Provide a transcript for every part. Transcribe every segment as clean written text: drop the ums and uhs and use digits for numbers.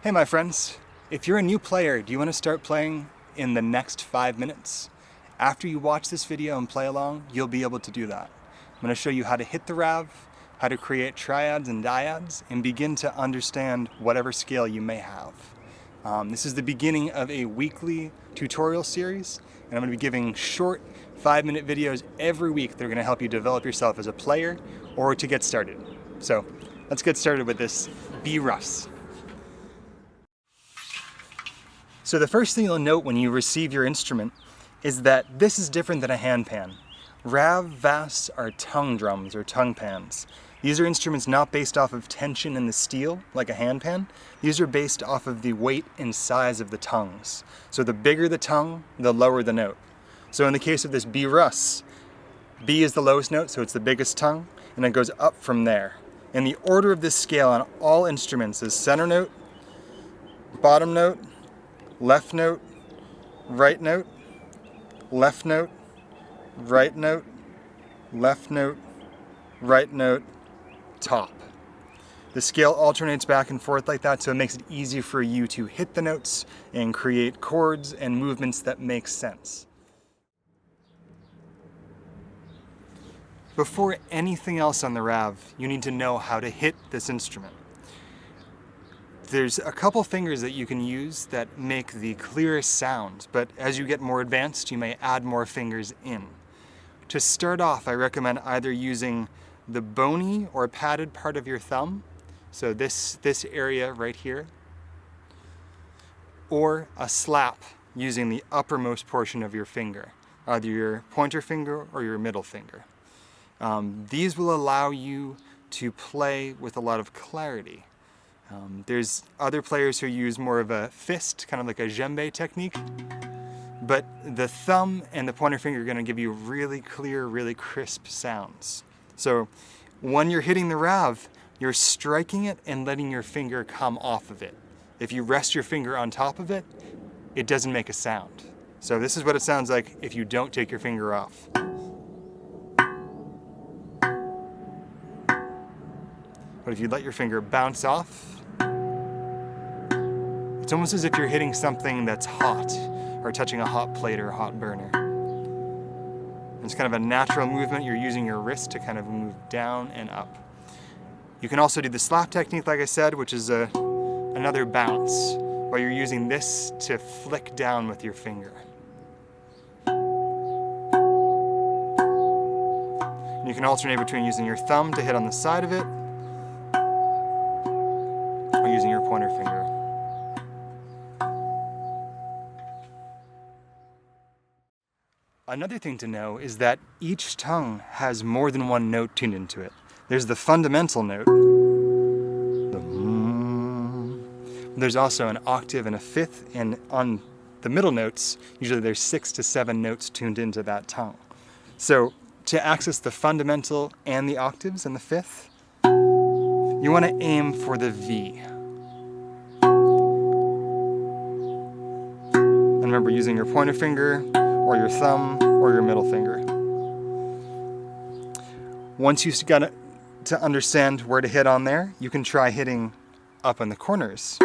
Hey my friends, if you're a new player, do you want to start playing in the next 5 minutes? After you watch this video and play along, you'll be able to do that. I'm going to show you how to hit the Rav, how to create triads and dyads, and begin to understand whatever scale you may have. This is the beginning of a weekly tutorial series, and I'm going to be giving short 5-minute videos every week that are going to help you develop yourself as a player or to get started. So let's get started with this B roughs. So the first thing you'll note when you receive your instrument is that this is different than a handpan. Rav Vas are tongue drums or tongue pans. These are instruments not based off of tension in the steel like a handpan. These are based off of the weight and size of the tongues. So the bigger the tongue, the lower the note. So in the case of this B Rus, B is the lowest note, so it's the biggest tongue, and it goes up from there. And the order of this scale on all instruments is center note, bottom note, left note, right note, left note, right note, left note, right note, top. The scale alternates back and forth like that, so it makes it easy for you to hit the notes and create chords and movements that make sense. Before anything else on the Rav, you need to know how to hit this instrument. There's a couple fingers that you can use that make the clearest sound, but as you get more advanced, you may add more fingers in. To start off, I recommend either using the bony or padded part of your thumb, so this area right here, or a slap using the uppermost portion of your finger, either your pointer finger or your middle finger. These will allow you to play with a lot of clarity. There's other players who use more of a fist, kind of like a djembe technique, but the thumb and the pointer finger are going to give you really clear, really crisp sounds. So when you're hitting the Rav, you're striking it and letting your finger come off of it. If you rest your finger on top of it, it doesn't make a sound. So this is what it sounds like if you don't take your finger off. But if you let your finger bounce off, it's almost as if you're hitting something that's hot or touching a hot plate or a hot burner. It's kind of a natural movement. You're using your wrist to kind of move down and up. You can also do the slap technique, like I said, which is another bounce, where you're using this to flick down with your finger. And you can alternate between using your thumb to hit on the side of it or using your pointer finger. Another thing to know is that each tongue has more than one note tuned into it. There's the fundamental note. There's also an octave and a fifth, and on the middle notes, usually there's 6 to 7 notes tuned into that tongue. So to access the fundamental and the octaves and the fifth, you want to aim for the V. And remember, using your pointer finger, or your thumb, or your middle finger. Once you've got to understand where to hit on there, you can try hitting up in the corners,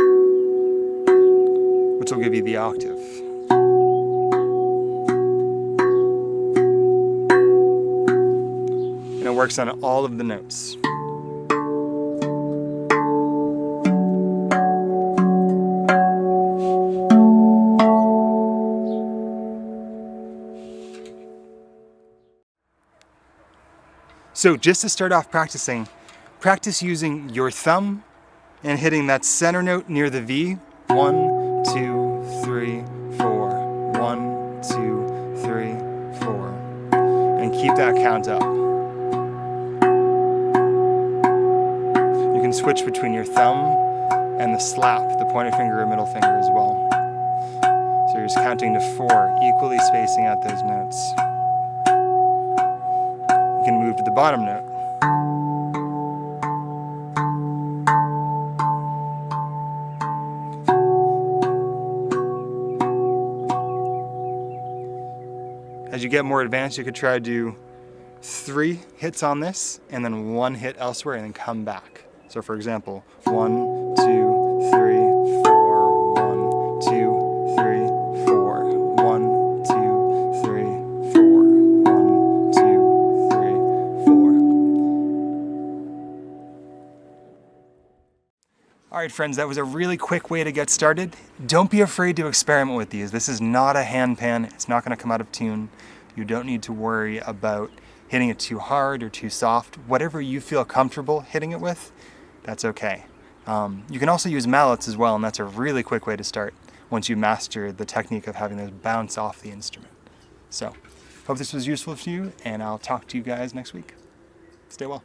which will give you the octave. And it works on all of the notes. So just to start off practicing, practice using your thumb and hitting that center note near the V. 1, 2, 3, 4. 1, 2, 3, 4. And keep that count up. You can switch between your thumb and the slap, the pointer finger or middle finger as well. So you're just counting to 4, equally spacing out those notes. You can move to the bottom note. As you get more advanced, you could try to do 3 hits on this and then 1 hit elsewhere and then come back. So for example, 1, 2, 3, 4. All right, friends, that was a really quick way to get started. Don't be afraid to experiment with these. This is not a handpan. It's not going to come out of tune. You don't need to worry about hitting it too hard or too soft. Whatever you feel comfortable hitting it with, that's okay. You can also use mallets as well, and that's a really quick way to start once you master the technique of having those bounce off the instrument. So, hope this was useful to you, and I'll talk to you guys next week. Stay well.